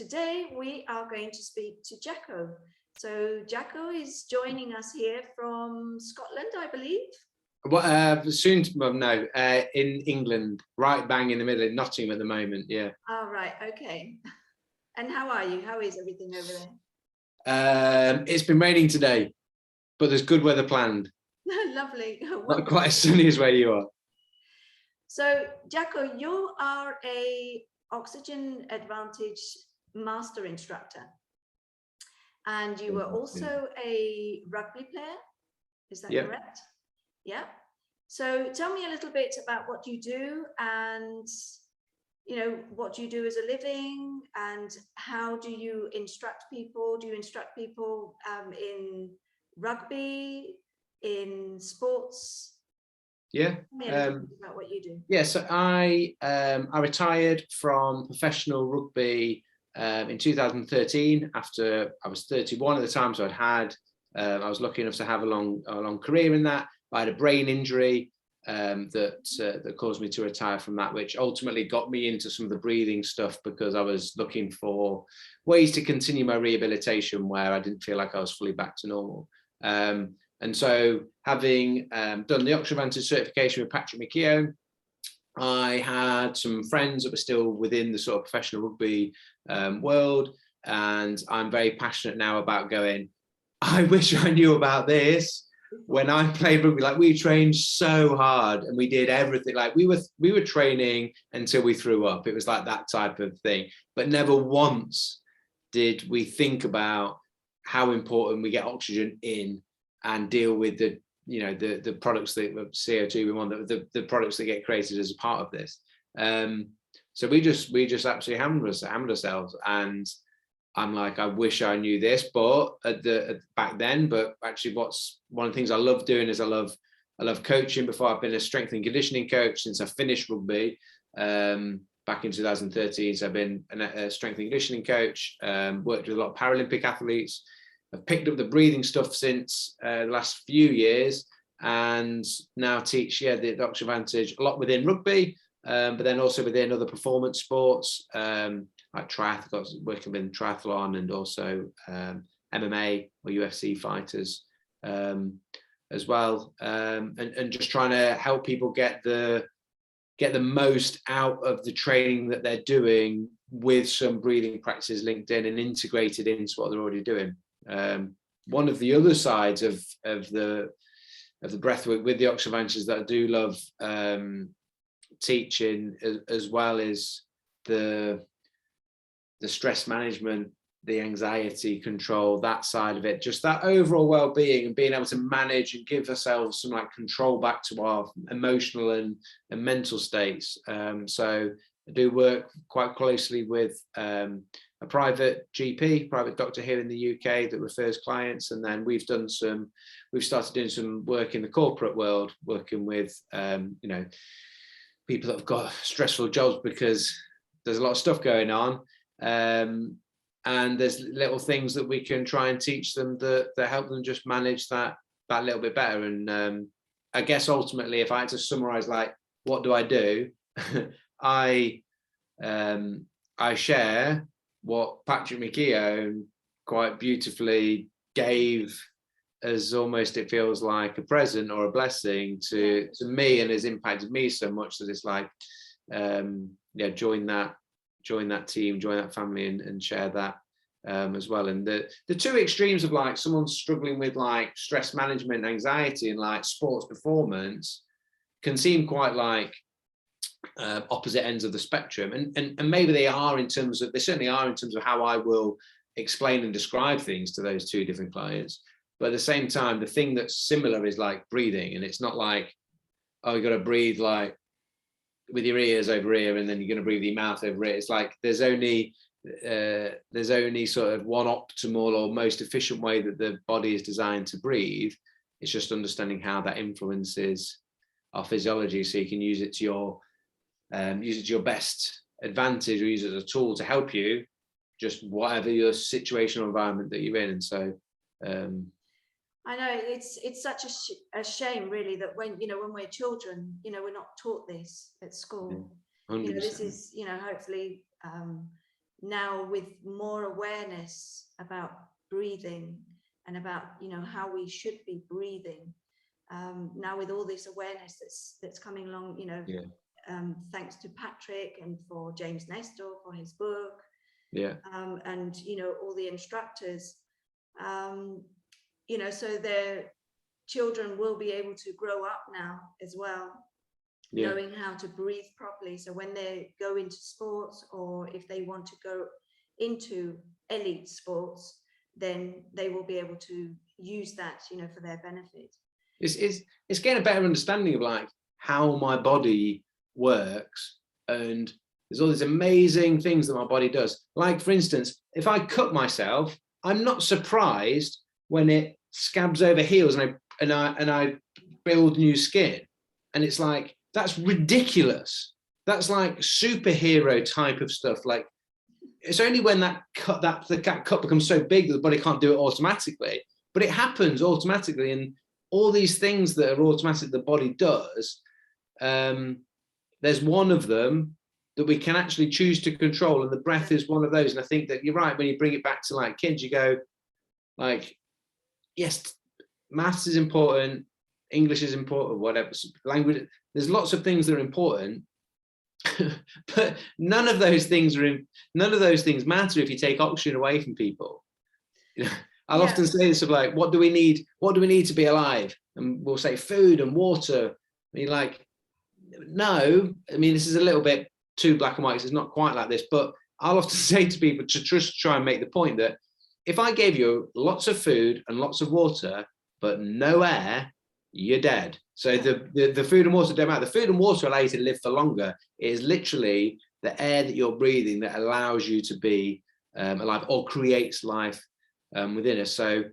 today we are going to speak to Jacko. So Jacko is joining us here from Scotland, I believe. Well, soon, well, no, in England, right bang in the middle of Nottingham at the moment, yeah. Oh, right, okay. And how are you? How is everything over there? It's been raining today, but there's good weather planned. Lovely. Not quite as sunny as where you are. So, Jacko, you are a Oxygen Advantage Master Instructor. And you were also a rugby player, is that correct? Yeah. So tell me a little bit about what you do and, you know, what you do as a living and how do you instruct people? Do you instruct people in rugby, in sports? Yeah. Tell me a little bit about what you do. Yeah, so I retired from professional rugby in 2013 after I was 31 at the time, so I was lucky enough to have a long career in that. I had a brain injury that caused me to retire from that, which ultimately got me into some of the breathing stuff because I was looking for ways to continue my rehabilitation where I didn't feel like I was fully back to normal. And so having done the Oxygen Advantage certification with Patrick McKeown, I had some friends that were still within the sort of professional rugby world, and I'm very passionate now about going, I wish I knew about this when I played rugby. Like, we trained so hard and we did everything. Like, we were training until we threw up. It was like that type of thing, but never once did we think about how important we get oxygen in and deal with the products that CO2 we want, the products that get created as a part of this. So we just absolutely hammered ourselves, and I'm like, I wish I knew this, but back then. But actually, what's one of the things I love doing is I love coaching. Before, I've been a strength and conditioning coach since I finished rugby back in 2013. So I've been a strength and conditioning coach, worked with a lot of Paralympic athletes. I've picked up the breathing stuff since the last few years, and now teach the Oxygen Advantage a lot within rugby, but then also within other performance sports like triathlon, working with triathlon, and also MMA or UFC fighters as well, and just trying to help people get the most out of the training that they're doing with some breathing practices linked in and integrated into what they're already doing. One of the other sides of the breathwork with the Oxygen Advantage that I do love teaching as well is the stress management, the anxiety control, that side of it, just that overall well-being and being able to manage and give ourselves some like control back to our emotional and mental states. So I do work quite closely with a private GP, private doctor here in the UK that refers clients, and then we've started doing some work in the corporate world, working with people that have got stressful jobs because there's a lot of stuff going on, and there's little things that we can try and teach them that help them just manage that little bit better. And I guess ultimately, if I had to summarize, like, what do I do? I share what Patrick McKeown quite beautifully gave as almost, it feels like a present or a blessing to me, and has impacted me so much that it's like, join that team, join that family, and share that as well. And the two extremes of like someone struggling with like stress management, anxiety, and like sports performance can seem quite like opposite ends of the spectrum, and maybe they certainly are in terms of how I will explain and describe things to those two different clients. But at the same time, the thing that's similar is like breathing, and it's not like, oh, you got to breathe like with your ears over here, and then you're going to breathe with your mouth over it. It's like there's only sort of one optimal or most efficient way that the body is designed to breathe. It's just understanding how that influences our physiology, so you can use it to your best advantage, or use it as a tool to help you, just whatever your situational environment that you're in. And so I know it's such a shame, really, that when we're children, we're not taught this at school. 100%. This is, hopefully, now with more awareness about breathing and about, you know, how we should be breathing. Now with all this awareness that's coming along, you know, thanks to Patrick and for James Nestor for his book, and you know, all the instructors, you know, so their children will be able to grow up now as well, knowing how to breathe properly. So when they go into sports, or if they want to go into elite sports, then they will be able to use that, you know, for their benefit. It's getting a better understanding of like how my body works, and there's all these amazing things that my body does. Like, for instance, if I cut myself, I'm not surprised when it scabs over heels and I build new skin. And it's like, that's ridiculous. That's like superhero type of stuff. Like, it's only when that cut becomes so big that the body can't do it automatically, but it happens automatically. And all these things that are automatic the body does, there's one of them that we can actually choose to control, and the breath is one of those. And I think that you're right, when you bring it back to like kids, you go like, yes, maths is important, English is important, whatever, language, there's lots of things that are important, but none of those things matter if you take oxygen away from people. You know, I'll often say this of like, what do we need to be alive? And we'll say food and water. I mean, like, no, I mean, this is a little bit too black and white, so it's not quite like this, but I'll often say to people to just try and make the point that if I gave you lots of food and lots of water, but no air, you're dead. So the food and water don't matter. The food and water allow you to live for longer. It is literally the air that you're breathing that allows you to be alive, or creates life within us. So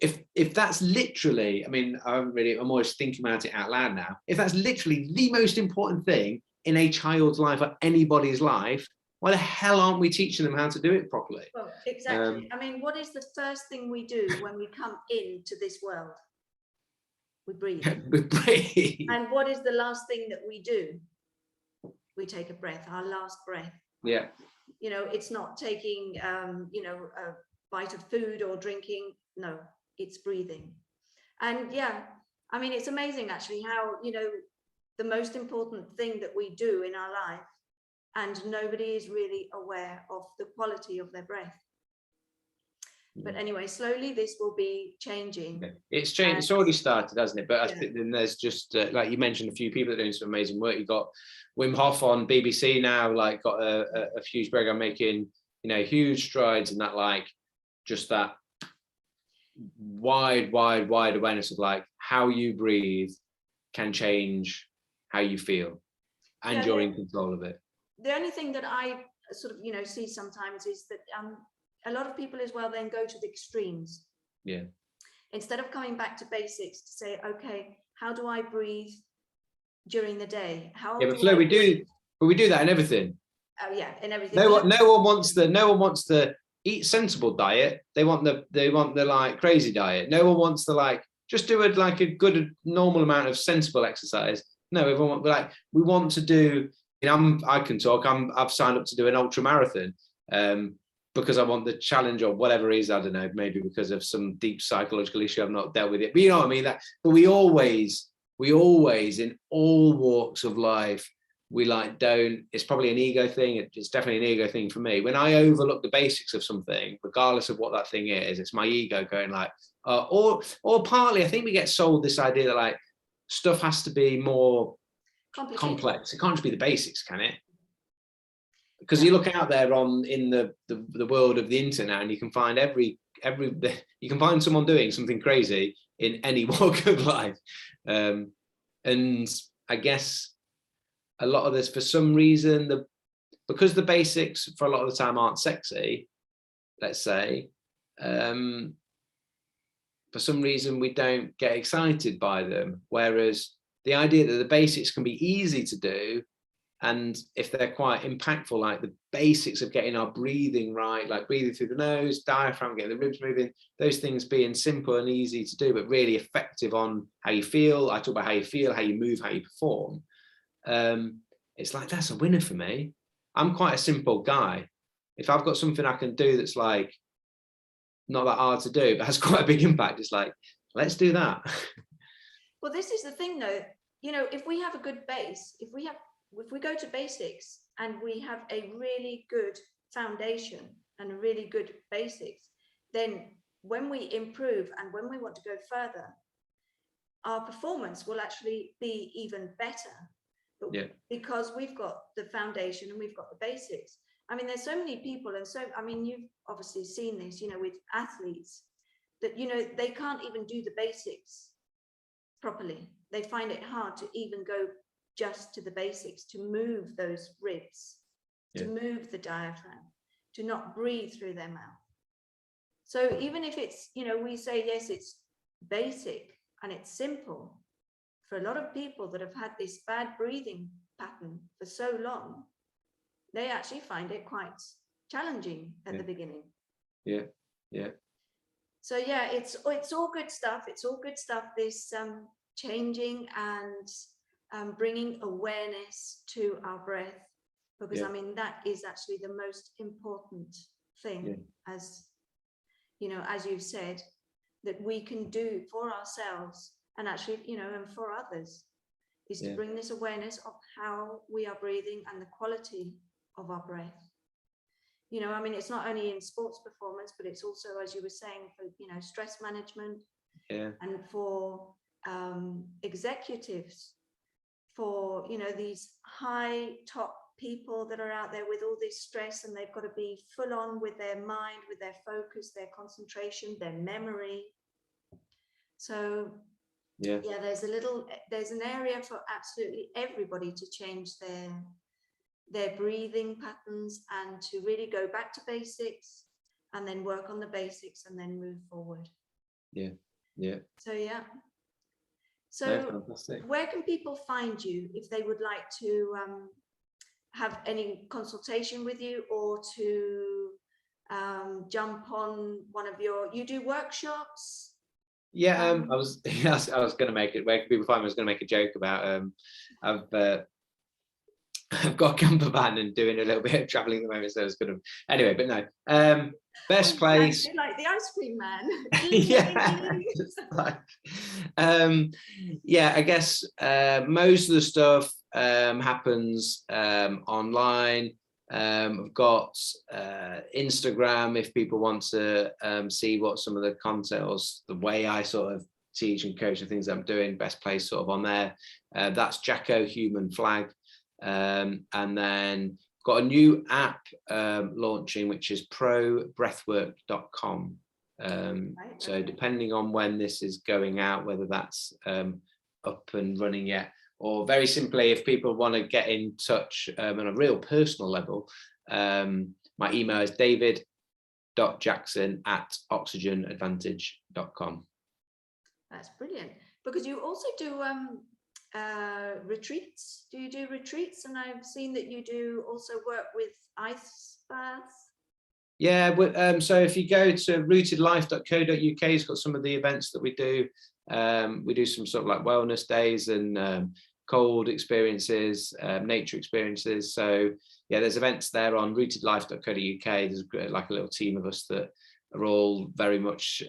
if that's literally, I mean, I'm always thinking about it out loud now. If that's literally the most important thing in a child's life or anybody's life, why the hell aren't we teaching them how to do it properly? Well, exactly. I mean, what is the first thing we do when we come into this world? We breathe. We breathe. And what is the last thing that we do? We take a breath, our last breath. Yeah. You know, it's not taking, you know, a bite of food or drinking. No, it's breathing. And yeah, I mean, it's amazing actually how, you know, the most important thing that we do in our life, and nobody is really aware of the quality of their breath. But anyway, slowly this will be changing. It's changed. It's already started, hasn't it? But I think then there's just like you mentioned, a few people that are doing some amazing work. You got Wim Hof on BBC now, like got a huge program making, you know, huge strides in that, like just that wide awareness of like how you breathe can change how you feel, and you're in control of it. The only thing that I sort of, you know, see sometimes is that a lot of people as well then go to the extremes. Yeah. Instead of coming back to basics to say, okay, how do I breathe during the day? How but Flo, we do that in everything. Oh yeah, in everything. No one wants the eat sensible diet. They want the like crazy diet. No one wants the like just do a good normal amount of sensible exercise. No, everyone we want to do. You know, I can talk. I've signed up to do an ultra marathon because I want the challenge or whatever it is. I don't know, maybe because of some deep psychological issue I've not dealt with it. But you know what I mean. But we always in all walks of life, we don't. It's probably an ego thing. It's definitely an ego thing for me. When I overlook the basics of something, regardless of what that thing is, it's my ego going like, or partly I think we get sold this idea that like stuff has to be more complex. It can't just be the basics, can it? Because you look out there in the world of the internet, and you can find you can find someone doing something crazy in any walk of life, and I guess a lot of this, for some reason, because the basics for a lot of the time aren't sexy, let's say, for some reason we don't get excited by them, whereas the idea that the basics can be easy to do, and if they're quite impactful, like the basics of getting our breathing right, like breathing through the nose, diaphragm, getting the ribs moving, those things being simple and easy to do, but really effective on how you feel. I talk about how you feel, how you move, how you perform. It's like, that's a winner for me. I'm quite a simple guy. if I've got something I can do that's like not that hard to do, but has quite a big impact, it's like, let's do that. Well, this is the thing though, if we have a good base, if we go to basics and we have a really good foundation and a really good basics, then when we improve and when we want to go further, our performance will actually be even better. But because we've got the foundation and we've got the basics. I mean, there's so many people, and you've obviously seen this, with athletes that, they can't even do the basics properly. They find it hard to even go just to the basics, to move those ribs, to move the diaphragm, to not breathe through their mouth. So even if it's, we say, yes, it's basic and it's simple, for a lot of people that have had this bad breathing pattern for so long, they actually find it quite challenging at the beginning. So it's all good stuff. It's all good stuff, this changing and bringing awareness to our breath, because that is actually the most important thing, as as you've said, that we can do for ourselves and actually, and for others, is to bring this awareness of how we are breathing and the quality of our breath. It's not only in sports performance, but it's also, as you were saying, for stress management, and for executives, for these high top people that are out there with all this stress, and they've got to be full on with their mind, with their focus, their concentration, their memory. So there's an area for absolutely everybody to change their breathing patterns and to really go back to basics, and then work on the basics and then move forward. So where can people find you if they would like to have any consultation with you, or to jump on one of you do workshops? I was going to make it, where can people find me? I was going to make a joke about I've got a camper van and doing a little bit of traveling at the moment, so I was going to, anyway, but no. Best place, like the ice cream man. I guess most of the stuff happens online. I've got Instagram if people want to see what some of the content or the way I sort of teach and coach the things I'm doing. Best place sort of on there. That's Jacko Human Flag. And then got a new app launching, which is probreathwork.com. So depending on when this is going out, whether that's up and running yet, or very simply, if people want to get in touch on a real personal level, my email is david.jackson@oxygenadvantage.com. That's brilliant, because you also do retreats. Do you do retreats? And I've seen that you do also work with ice baths. So if you go to rootedlife.co.uk, it's got some of the events that we do. We do some sort of like wellness days and cold experiences, nature experiences. So there's events there on rootedlife.co.uk. There's like a little team of us that are all very much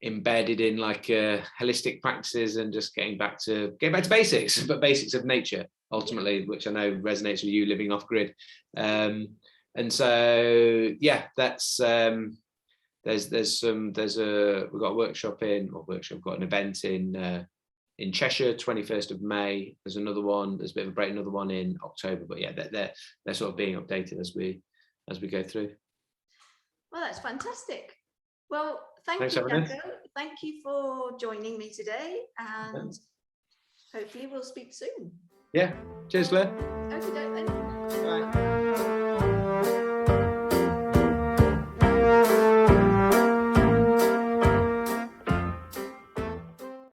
embedded in like holistic practices and just getting back to basics, but basics of nature ultimately, which I know resonates with you, living off grid. And so that's we've got a workshop we've got an event in Cheshire, 21st of May. There's another one, there's a bit of a break, another one in October, but they're sort of being updated as we go through. Well, that's fantastic. Well, thanks, you, Jacko. Thank you for joining me today, and hopefully we'll speak soon. Cheers, Claire. Okay, then. Bye.